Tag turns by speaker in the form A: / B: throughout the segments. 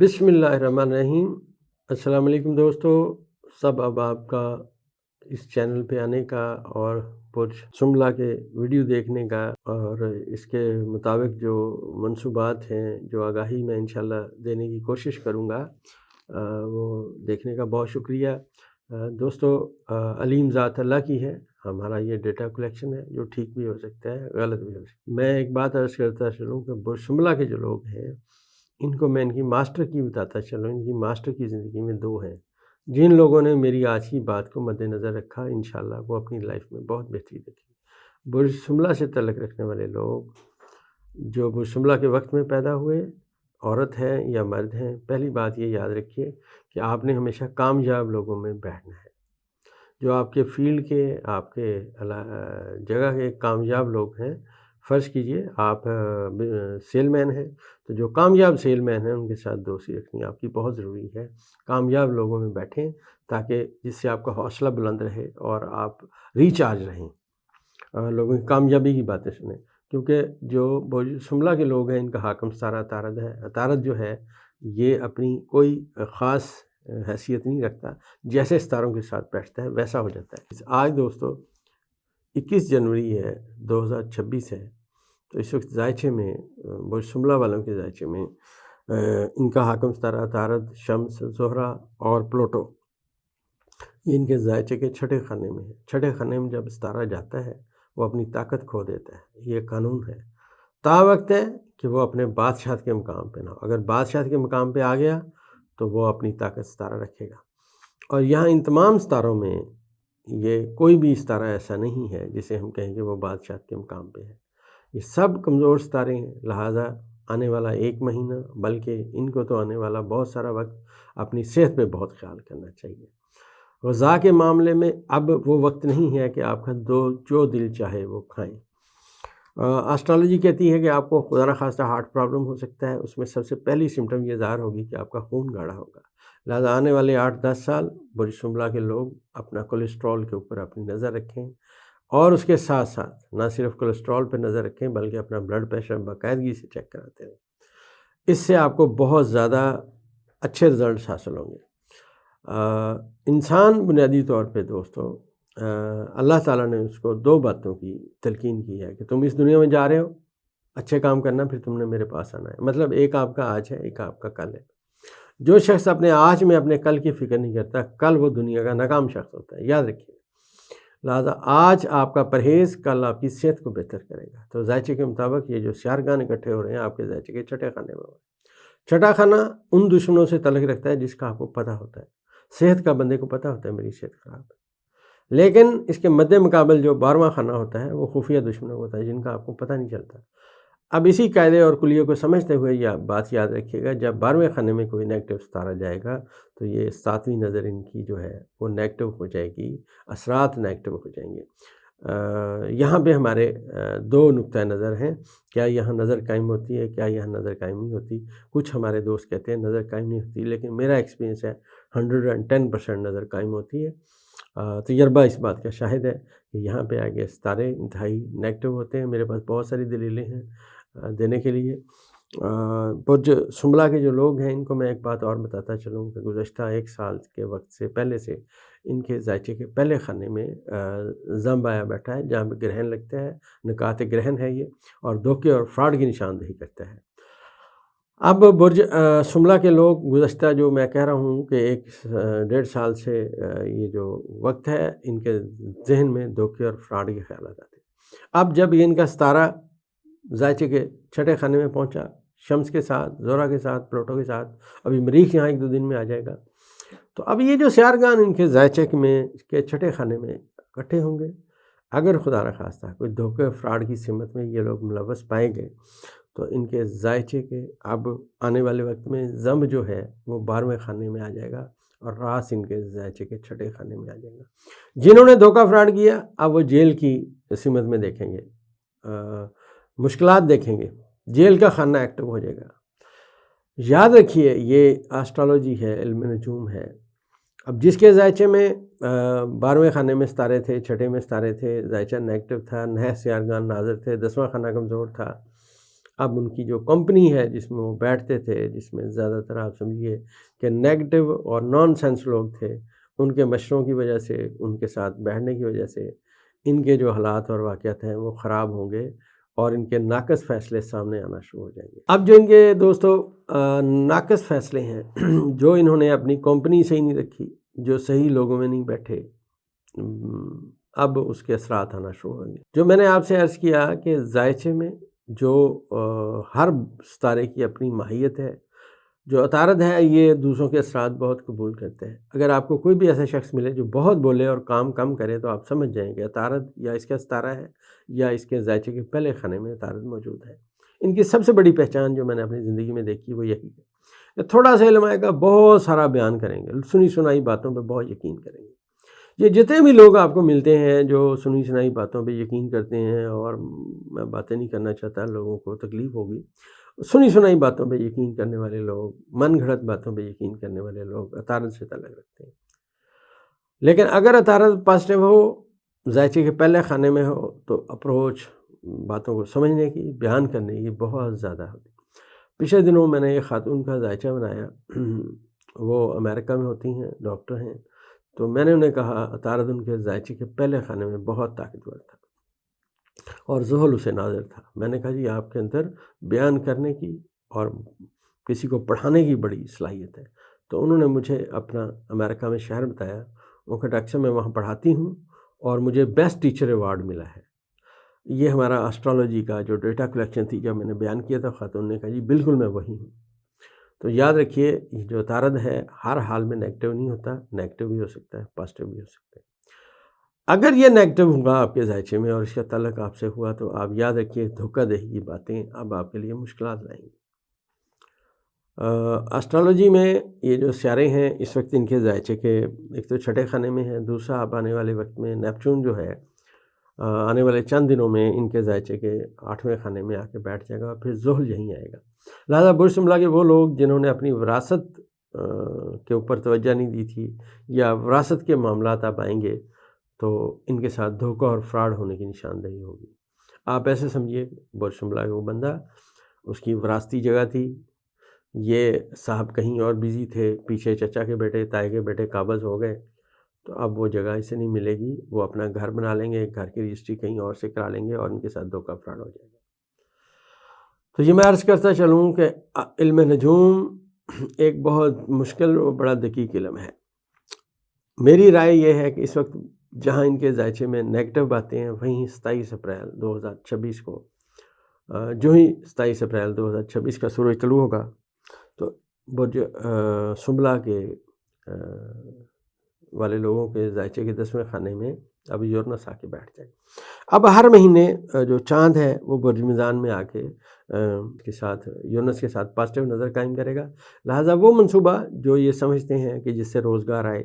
A: بسم اللہ الرحمن الرحیم۔ السلام علیکم دوستو، سب اب آپ کا اس چینل پہ آنے کا اور برج سملہ کے ویڈیو دیکھنے کا اور اس کے مطابق جو منصوبات ہیں، جو آگاہی میں انشاءاللہ دینے کی کوشش کروں گا، وہ دیکھنے کا بہت شکریہ دوستو۔ علیم ذات اللہ کی ہے ہمارا یہ ڈیٹا کلیکشن ہے، جو ٹھیک بھی ہو سکتا ہے، غلط بھی ہو سکتا ہے۔ میں ایک بات عرض کرتا چلوں کہ برج سملہ کے جو لوگ ہیں، ان کو میں ان کی ماسٹر کی بتاتا چلوں۔ ان کی ماسٹر کی زندگی میں دو ہیں۔ جن لوگوں نے میری آج کی بات کو مد نظر رکھا، انشاءاللہ وہ اپنی لائف میں بہت بہتری دیکھیں گے۔ برج سملہ سے تعلق رکھنے والے لوگ جو برج سملہ کے وقت میں پیدا ہوئے، عورت ہیں یا مرد ہیں، پہلی بات یہ یاد رکھیے کہ آپ نے ہمیشہ کامیاب لوگوں میں بیٹھنا ہے۔ جو آپ کے فیلڈ کے، آپ کے جگہ کے کامیاب لوگ ہیں، فرض کیجئے آپ سیل مین ہیں، تو جو کامیاب سیل مین ہیں ان کے ساتھ دوستی رکھنی آپ کی بہت ضروری ہے۔ کامیاب لوگوں میں بیٹھیں تاکہ جس سے آپ کا حوصلہ بلند رہے اور آپ ریچارج رہیں، لوگوں کی کامیابی کی باتیں سنیں۔ کیونکہ جو برج سملہ کے لوگ ہیں، ان کا حاکم ستارہ عطارد ہے۔ عطارد جو ہے یہ اپنی کوئی خاص حیثیت نہیں رکھتا، جیسے ستاروں کے ساتھ بیٹھتا ہے ویسا ہو جاتا ہے۔ آج دوستو 21 جنوری ہے، 2026 ہے، تو اس وقت ذائچے میں برج سملہ والوں کے ذائچے میں ان کا حاکم ستارہ عطارد، شمس، زہرہ اور پلوٹو، یہ ان کے ذائچے کے چھٹے خانے میں ہے۔ چھٹے خانے میں جب ستارہ جاتا ہے وہ اپنی طاقت کھو دیتا ہے، یہ قانون ہے۔ تا وقت ہے کہ وہ اپنے بادشاہت کے مقام پہ نہ ہو۔ اگر بادشاہت کے مقام پہ آ گیا تو وہ اپنی طاقت ستارہ رکھے گا۔ اور یہاں ان تمام ستاروں میں یہ کوئی بھی ستارہ ایسا نہیں ہے جسے ہم کہیں کہ وہ بادشاہت کے مقام پہ ہے۔ یہ سب کمزور ستارے ہیں، لہٰذا آنے والا ایک مہینہ، بلکہ ان کو تو آنے والا بہت سارا وقت اپنی صحت پہ بہت خیال کرنا چاہیے۔ غذا کے معاملے میں اب وہ وقت نہیں ہے کہ آپ کا جو دل چاہے وہ کھائیں۔ آسٹرالوجی کہتی ہے کہ آپ کو خدا نخواستہ ہارٹ پرابلم ہو سکتا ہے، اس میں سب سے پہلی سمٹم یہ ظاہر ہوگی کہ آپ کا خون گاڑھا ہوگا۔ لہٰذا آنے والے 8-10 سال برج سملہ کے لوگ اپنا کولیسٹرول کے اوپر اپنی نظر رکھیں، اور اس کے ساتھ ساتھ نہ صرف کولیسٹرول پہ نظر رکھیں بلکہ اپنا بلڈ پریشر باقاعدگی سے چیک کراتے رہیں۔ اس سے آپ کو بہت زیادہ اچھے رزلٹس حاصل ہوں گے۔ انسان بنیادی طور پہ دوستو، اللہ تعالیٰ نے اس کو دو باتوں کی تلقین کی ہے کہ تم اس دنیا میں جا رہے ہو، اچھے کام کرنا، پھر تم نے میرے پاس آنا ہے۔ مطلب ایک آپ کا آج ہے، ایک آپ کا کل ہے۔ جو شخص اپنے آج میں اپنے کل کی فکر نہیں کرتا، کل وہ دنیا کا ناکام شخص ہوتا ہے، یاد رکھیے۔ لہٰذا آج آپ کا پرہیز کل آپ کی صحت کو بہتر کرے گا۔ تو ذائچے کے مطابق یہ جو سیارگان اکٹھے ہو رہے ہیں آپ کے ذائچے کے چھٹے خانے میں ہو رہے ہیں۔ چھٹا خانہ ان دشمنوں سے تعلق رکھتا ہے جس کا آپ کو پتہ ہوتا ہے۔ صحت کا بندے کو پتہ ہوتا ہے میری صحت خراب ہے، لیکن اس کے مد مقابل جو 12واں خانہ ہوتا ہے وہ خفیہ دشمنوں کو ہوتا ہے، جن کا آپ کو پتہ نہیں چلتا۔ اب اسی قاعدے اور کلیوں کو سمجھتے ہوئے یہ بات یاد رکھیے گا، جب 12ویں خانے میں کوئی نیگیٹو ستارہ جائے گا تو یہ 7ویں نظر ان کی جو ہے وہ نیگیٹو ہو جائے گی، اثرات نیگیٹو ہو جائیں گے۔ یہاں پہ ہمارے دو نقطۂ نظر ہیں، کیا یہاں نظر قائم ہوتی ہے، کیا یہاں نظر قائم نہیں ہوتی۔ کچھ ہمارے دوست کہتے ہیں نظر قائم نہیں ہوتی، لیکن میرا ایکسپیرینس ہے 110% نظر قائم ہوتی ہے۔ تجربہ اس بات کا شاہد ہے کہ یہاں پہ آگے ستارے انتہائی نیگیٹو ہوتے ہیں۔ میرے پاس بہت ساری دلیلیں ہیں دینے کے لیے۔ برج سملہ کے جو لوگ ہیں ان کو میں ایک بات اور بتاتا چلوں کہ گزشتہ 1 سال کے وقت سے پہلے سے ان کے ذائچے کے پہلے خانے میں زمب آیا بیٹھا ہے، جہاں پہ گرہن لگتا ہے، نکات گرہن ہے یہ، اور دھوکے اور فراڈ کی نشاندہی کرتا ہے۔ اب برج سملہ کے لوگ گزشتہ جو میں کہہ رہا ہوں کہ 1-1.5 سال سے یہ جو وقت ہے، ان کے ذہن میں دھوکے اور فراڈ کے خیالات آتے ہیں۔ اب جب یہ ان کا ستارہ ذائچے کے چھٹے خانے میں پہنچا، شمس کے ساتھ، زہرہ کے ساتھ، پلوٹو کے ساتھ، ابھی مریخ یہاں 1-2 دن میں آ جائے گا، تو اب یہ جو سیارگان ان کے ذائچے میں کے چھٹے خانے میں اکٹھے ہوں گے۔ اگر خدا نخواستہ کوئی دھوکے فراڈ کی سمت میں یہ لوگ ملوث پائیں گے تو ان کے ذائچے کے اب آنے والے وقت میں زمب جو ہے وہ 12ویں خانے میں آ جائے گا، اور راس ان کے ذائچے کے چھٹے خانے میں آ جائے گا۔ جنہوں نے دھوکہ فراڈ کیا اب وہ جیل کی سمت میں دیکھیں گے، مشکلات دیکھیں گے، جیل کا خانہ ایکٹیو ہو جائے گا۔ یاد رکھیے یہ آسٹرالوجی ہے، علم نجوم ہے۔ اب جس کے ذائچے میں 12ویں خانے میں ستارے تھے، چھٹے میں ستارے تھے، ذائچہ نیگیٹو تھا، نہ سیارگان ناظر تھے، 10واں خانہ کمزور تھا، اب ان کی جو کمپنی ہے جس میں وہ بیٹھتے تھے، جس میں زیادہ تر آپ سمجھیے کہ نیگیٹو اور نان سینس لوگ تھے، ان کے مشوروں کی وجہ سے، ان کے ساتھ بیٹھنے کی وجہ سے ان کے جو حالات اور واقعات ہیں وہ خراب ہوں گے اور ان کے ناقص فیصلے سامنے آنا شروع ہو جائیں گے۔ اب جو ان کے دوستو ناقص فیصلے ہیں جو انہوں نے اپنی کمپنی سے ہی نہیں رکھی، جو صحیح لوگوں میں نہیں بیٹھے، اب اس کے اثرات آنا شروع ہوں گے۔ جو میں نے آپ سے عرض کیا کہ ذائچے میں جو ہر ستارے کی اپنی ماہیت ہے، جو عطارد ہے یہ دوسروں کے اثرات بہت قبول کرتے ہیں۔ اگر آپ کو کوئی بھی ایسا شخص ملے جو بہت بولے اور کام کم کرے تو آپ سمجھ جائیں کہ عطارد یا اس کا ستارہ ہے یا اس کے ذائچے کے پہلے خانے میں عطارد موجود ہے۔ ان کی سب سے بڑی پہچان جو میں نے اپنی زندگی میں دیکھی وہ یہی ہے کہ تھوڑا سا علم آئے گا، بہت سارا بیان کریں گے، سنی سنائی باتوں پہ بہت یقین کریں گے۔ یہ جتنے بھی لوگ آپ کو ملتے ہیں جو سنی سنائی باتوں پہ یقین کرتے ہیں، اور میں باتیں نہیں کرنا چاہتا، لوگوں کو تکلیف ہوگی، سنی سنائی باتوں پہ یقین کرنے والے لوگ، من گھڑت باتوں پہ یقین کرنے والے لوگ عطارد سے تعلق رکھتے ہیں۔ لیکن اگر عطارد پازیٹیو ہو، ذائچے کے پہلے خانے میں ہو، تو اپروچ باتوں کو سمجھنے کی، بیان کرنے کی بہت زیادہ ہوتی۔ پچھلے دنوں میں نے ایک خاتون کا ذائچہ بنایا، وہ امریکہ میں ہوتی ہیں، ڈاکٹر ہیں، تو میں نے انہیں کہا عطارد ان کے ذائچے کے پہلے خانے میں بہت طاقتور تھا اور ذہل اسے ناظر تھا۔ میں نے کہا جی آپ کے اندر بیان کرنے کی اور کسی کو پڑھانے کی بڑی صلاحیت ہے۔ تو انہوں نے مجھے اپنا امریکہ میں شہر بتایا، وہ کہ ڈاکٹر صاحب میں وہاں پڑھاتی ہوں اور مجھے بیسٹ ٹیچر ایوارڈ ملا ہے۔ یہ ہمارا اسٹرالوجی کا جو ڈیٹا کلیکشن تھی، جب میں نے بیان کیا تھا، خاتون نے کہا جی بالکل میں وہی ہوں۔ تو یاد رکھیے یہ جو عطارد ہے ہر حال میں نیگیٹو نہیں ہوتا، نیگیٹو بھی ہو سکتا ہے، پازیٹیو بھی ہو سکتا ہے۔ اگر یہ نیگیٹو ہوگا آپ کے ذائچے میں اور اس کا تعلق آپ سے ہوا تو آپ یاد رکھیے دھوکہ دہی کی باتیں اب آپ کے لیے مشکلات لائیں گی۔ اسٹرالوجی میں یہ جو سیارے ہیں اس وقت ان کے ذائچے کے ایک تو چھٹے خانے میں ہیں، دوسرا اب آنے والے وقت میں نیپچون جو ہے آنے والے چند دنوں میں ان کے ذائچے کے 8ویں خانے میں آ کے بیٹھ جائے گا، پھر ذہل یہیں آئے گا۔ لہٰذا برج شملہ کے وہ لوگ جنہوں نے اپنی وراثت کے اوپر توجہ نہیں دی تھی یا وراثت کے معاملات اب آئیں گے تو ان کے ساتھ دھوکہ اور فراڈ ہونے کی نشاندہی ہوگی۔ آپ ایسے سمجھیے برج شملہ کا وہ بندہ، اس کی وراثتی جگہ تھی، یہ صاحب کہیں اور بزی تھے، پیچھے چچا کے بیٹے، تائی کے بیٹے قابض ہو گئے، تو اب وہ جگہ اسے نہیں ملے گی، وہ اپنا گھر بنا لیں گے، گھر کی رجسٹری کہیں اور سے کرا لیں گے اور ان کے ساتھ دھوکہ فراڈ ہو جائے گا۔ تو یہ میں عرض کرتا چلوں کہ علم نجوم ایک بہت مشکل اور بڑا دقیق علم ہے۔ میری رائے یہ ہے کہ اس وقت جہاں ان کے ذائچے میں نیگیٹو باتیں ہیں، وہیں 27 اپریل 2026 کو جو ہی 27 اپریل 2026 کا سورج طلوع ہوگا تو برج شملہ کے والے لوگوں کے ذائچے کے 10ویں خانے میں اب یورنس آ کے بیٹھ جائے۔ اب ہر مہینے جو چاند ہے وہ برج میزان میں آ کے کے ساتھ یورنس کے ساتھ پازیٹیو نظر قائم کرے گا۔ لہٰذا وہ منصوبہ جو یہ سمجھتے ہیں کہ جس سے روزگار آئے،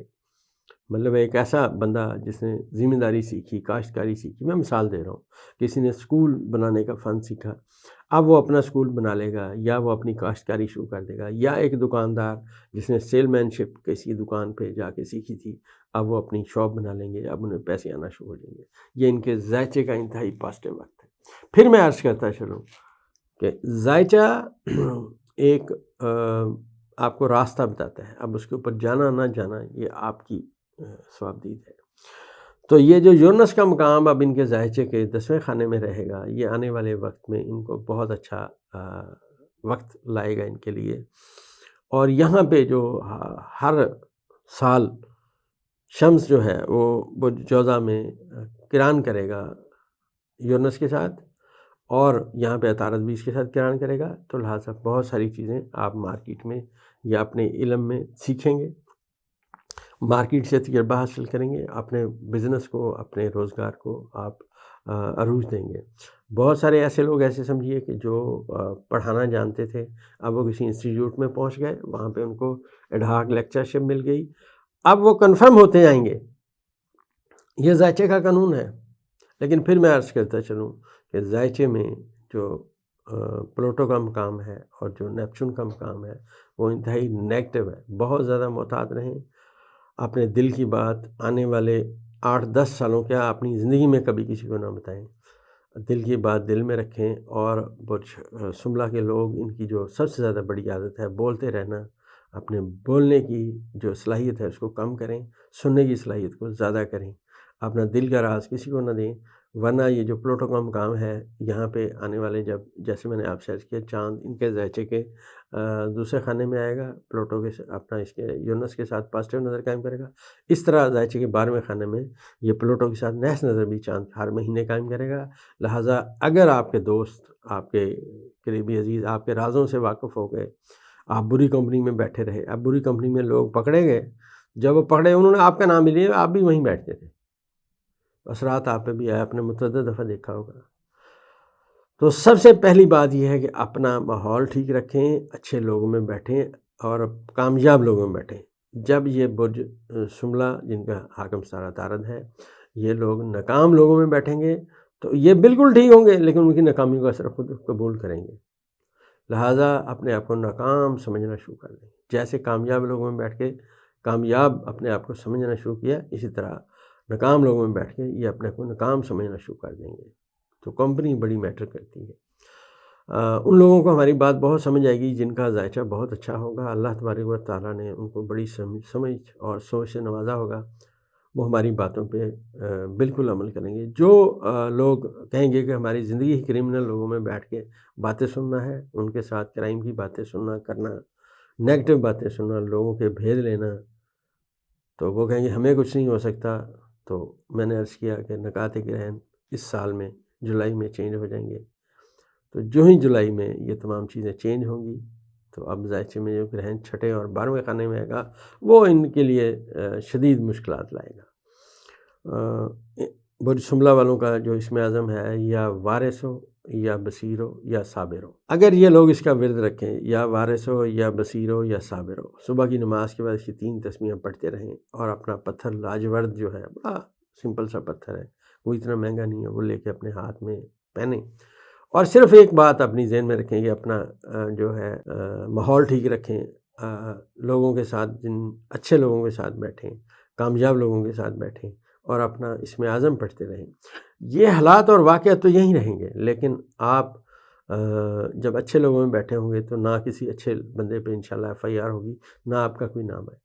A: مطلب ایک ایسا بندہ جس نے ذمہ داری سیکھی، کاشتکاری سیکھی، میں مثال دے رہا ہوں، کسی نے اسکول بنانے کا فن سیکھا، اب وہ اپنا اسکول بنا لے گا یا وہ اپنی کاشتکاری شروع کر دے گا، یا ایک دکاندار جس نے سیل مین شپ کسی دکان پہ جا کے سیکھی تھی، اب وہ اپنی شاپ بنا لیں گے، اب انہیں پیسے آنا شروع ہو جائیں گے۔ یہ ان کے ذائچے کا انتہائی پازیٹیو وقت ہے۔ پھر میں عرض کرتا چلوں کہ ذائچہ ایک آپ کو راستہ بتاتا ہے، اب اس کے اوپر جانا نہ جانا یہ آپ کی ثوابدید ہے۔ تو یہ جو یورنس کا مقام اب ان کے ذائچے کے 10ویں خانے میں رہے گا، یہ آنے والے وقت میں ان کو بہت اچھا وقت لائے گا ان کے لیے۔ اور یہاں پہ جو ہر سال شمس جو ہے وہ برج جوزہ میں کران کرے گا یورنس کے ساتھ، اور یہاں پہ عطارد بھی اس کے ساتھ کران کرے گا، تو لہٰذا بہت ساری چیزیں آپ مارکیٹ میں یا اپنے علم میں سیکھیں گے، مارکیٹ سے تجربہ حاصل کریں گے، اپنے بزنس کو، اپنے روزگار کو آپ عروج دیں گے۔ بہت سارے ایسے لوگ ایسے سمجھیے کہ جو پڑھانا جانتے تھے، اب وہ کسی انسٹیٹیوٹ میں پہنچ گئے، وہاں پہ ان کو ایڈہاک لیکچرشپ مل گئی، اب وہ کنفرم ہوتے جائیں گے۔ یہ ذائچے کا قانون ہے۔ لیکن پھر میں عرض کرتا چلوں کہ ذائچے میں جو پلوٹو کا مقام ہے اور جو نیپچون کا مقام ہے وہ انتہائی نیگیٹو ہے۔ بہت زیادہ محتاط رہیں، اپنے دل کی بات آنے والے 8-10 سالوں کیا اپنی زندگی میں کبھی کسی کو نہ بتائیں۔ دل کی بات دل میں رکھیں، اور برج شملہ کے لوگ، ان کی جو سب سے زیادہ بڑی عادت ہے بولتے رہنا، اپنے بولنے کی جو صلاحیت ہے اس کو کم کریں، سننے کی صلاحیت کو زیادہ کریں، اپنا دل کا راز کسی کو نہ دیں، ورنہ یہ جو پلوٹو کا مقام ہے یہاں پہ آنے والے، جب جیسے میں نے آپ سے عرض کیا چاند ان کے ذائچے کے دوسرے خانے میں آئے گا، پلوٹو کے اپنا اس کے یونس کے ساتھ پازیٹیو نظر قائم کرے گا، اس طرح ذائچے کے 12ویں خانے میں یہ پلوٹو کے ساتھ نیس نظر بھی چاند ہر مہینے قائم کرے گا۔ لہٰذا اگر آپ کے دوست، آپ کے قریبی عزیز آپ کے رازوں سے واقف ہو گئے، آپ بری کمپنی میں بیٹھے رہے، اب بری کمپنی میں لوگ پکڑے گئے، جب وہ پکڑے انہوں نے آپ کا نام بھی لیا، آپ بھی وہیں بیٹھتے تھے، اثرات آپ پہ بھی آیا، آپ نے متعدد دفعہ دیکھا ہوگا۔ تو سب سے پہلی بات یہ ہے کہ اپنا ماحول ٹھیک رکھیں، اچھے لوگوں میں بیٹھیں اور کامیاب لوگوں میں بیٹھیں۔ جب یہ برج شملہ جن کا حاکم ستارہ عطارد ہے، یہ لوگ ناکام لوگوں میں بیٹھیں گے تو یہ بالکل ٹھیک ہوں گے، لیکن ان کی ناکامیوں کا اثر خود قبول کریں گے، لہٰذا اپنے آپ کو ناکام سمجھنا شروع کر دیں۔ جیسے کامیاب لوگوں میں بیٹھ کے کامیاب اپنے آپ کو سمجھنا شروع کیا، اسی طرح ناکام لوگوں میں بیٹھ کے یہ اپنے آپ کو ناکام سمجھنا شروع کر دیں گے۔ تو کمپنی بڑی میٹر کرتی ہے۔ ان لوگوں کو ہماری بات بہت سمجھ آئے گی جن کا ذائچہ بہت اچھا ہوگا، اللہ تبارک و تعالیٰ نے ان کو بڑی سمجھ اور سوچ سے نوازا ہوگا، وہ ہماری باتوں پہ بالکل عمل کریں گے۔ جو لوگ کہیں گے کہ ہماری زندگی ہی کرمنل لوگوں میں بیٹھ کے باتیں سننا ہے، ان کے ساتھ کرائم کی باتیں سننا کرنا، نیگیٹو باتیں سننا، لوگوں کے بھید لینا، تو وہ کہیں گے ہمیں کچھ نہیں ہو سکتا۔ تو میں نے عرض کیا کہ نکات گرہن اس سال میں جولائی میں چینج ہو جائیں گے، تو جو ہی جولائی میں یہ تمام چیزیں چینج ہوں گی تو اب ذائچے میں جو گرہن چھٹے اور 12ویں خانے میں آئے گا وہ ان کے لیے شدید مشکلات لائے گا۔ برج شملہ والوں کا جو اسم اعظم ہے، یا وارث ہو یا بصیر ہو یا صابر ہو، اگر یہ لوگ اس کا ورد رکھیں، یا وارث ہو یا بصیر ہو یا صابر ہو، صبح کی نماز کے بعد اس کی 3 تسبیحیں پڑھتے رہیں، اور اپنا پتھر لاجورد جو ہے، بڑا سمپل سا پتھر ہے، کوئی اتنا مہنگا نہیں ہے، وہ لے کے اپنے ہاتھ میں پہنیں، اور صرف ایک بات اپنی ذہن میں رکھیں کہ اپنا جو ہے ماحول ٹھیک رکھیں، لوگوں کے ساتھ اچھے لوگوں کے ساتھ بیٹھیں، کامیاب لوگوں کے ساتھ بیٹھیں، اور اپنا اسم اعظم پڑھتے رہیں۔ یہ حالات اور واقعات تو یہیں رہیں گے، لیکن آپ جب اچھے لوگوں میں بیٹھے ہوں گے تو نہ کسی اچھے بندے پہ انشاءاللہ FIR ہوگی، نہ آپ کا کوئی نام آئے۔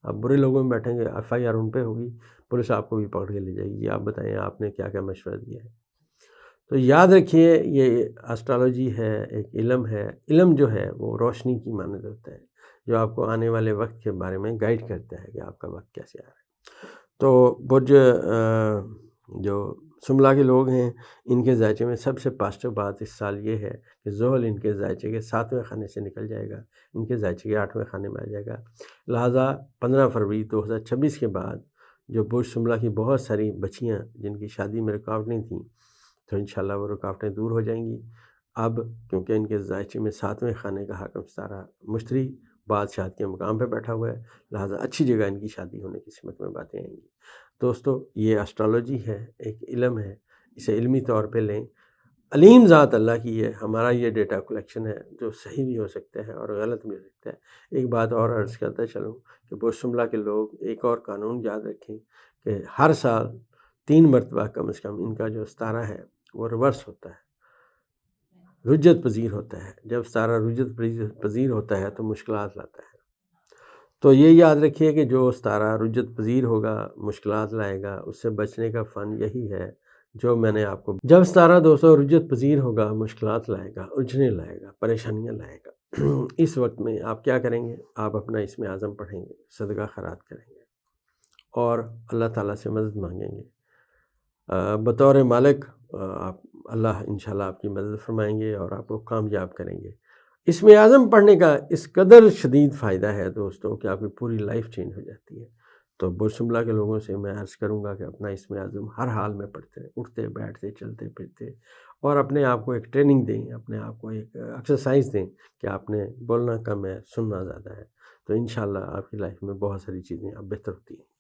A: آپ برے لوگوں میں بیٹھیں گے، FIR ان پہ ہوگی، پولیس آپ کو بھی پکڑ کے لے جائے گی۔ آپ بتائیں آپ نے کیا کیا مشورہ دیا ہے؟ تو یاد رکھیے یہ اسٹرالوجی ہے، ایک علم ہے، علم جو ہے وہ روشنی کی مانند ہوتا ہے، جو آپ کو آنے والے وقت کے بارے میں گائیڈ کرتا ہے کہ آپ کا وقت کیسے آ رہا ہے۔ تو برج جو شملہ کے لوگ ہیں، ان کے ذائچے میں سب سے پازیٹیو بات اس سال یہ ہے کہ زحل ان کے ذائچے کے 7ویں خانے سے نکل جائے گا، ان کے ذائچے کے 8ویں خانے میں آ جائے گا، لہٰذا 15 فروری 2026 کے بعد جو برج شملہ کی بہت ساری بچیاں جن کی شادی میں رکاوٹیں تھیں، تو انشاءاللہ وہ رکاوٹیں دور ہو جائیں گی۔ اب کیونکہ ان کے ذائچے میں 7ویں خانے کا حاکم ستارہ مشتری بادشاہت کے مقام پہ بیٹھا ہوا ہے، لہٰذا اچھی جگہ ان کی شادی ہونے کی سمت میں باتیں آئیں گی۔ دوستو، یہ اسٹرالوجی ہے، ایک علم ہے، اسے علمی طور پہ لیں۔ علیم ذات اللہ کی ہے، ہمارا یہ ڈیٹا کلیکشن ہے جو صحیح بھی ہو سکتا ہے اور غلط بھی ہو سکتا ہے۔ ایک بات اور عرض کرتا چلوں کہ برج شملہ کے لوگ ایک اور قانون یاد رکھیں کہ ہر سال 3 مرتبہ کم از کم ان کا جو ستارہ ہے وہ ریورس ہوتا ہے، رجت پذیر ہوتا ہے۔ جب ستارہ رجت پذیر ہوتا ہے تو مشکلات لاتا ہے۔ تو یہ یاد رکھیے کہ جو ستارہ رجت پذیر ہوگا، مشکلات لائے گا، اس سے بچنے کا فن یہی ہے جو میں نے آپ کو، جب ستارہ دوستو رجت پذیر ہوگا، مشکلات لائے گا، الجھنیں لائے گا، پریشانیاں لائے گا، اس وقت میں آپ کیا کریں گے؟ آپ اپنا اسم اعظم پڑھیں گے، صدقہ خیرات کریں گے، اور اللہ تعالیٰ سے مدد مانگیں گے۔ بطور مالک آپ اللہ انشاءاللہ آپ کی مدد فرمائیں گے اور آپ کو کامیاب کریں گے۔ اسم اعظم پڑھنے کا اس قدر شدید فائدہ ہے دوستو کہ آپ کی پوری لائف چینج ہو جاتی ہے۔ تو برج شملہ کے لوگوں سے میں عرض کروں گا کہ اپنا اسم اعظم ہر حال میں پڑھتے رہیں، اٹھتے بیٹھتے چلتے پھرتے، اور اپنے آپ کو ایک ٹریننگ دیں، اپنے آپ کو ایک ایکسرسائز دیں کہ آپ نے بولنا کم ہے، سننا زیادہ ہے، تو انشاءاللہ آپ کی لائف میں بہت ساری چیزیں اب بہتر ہوتی ہیں۔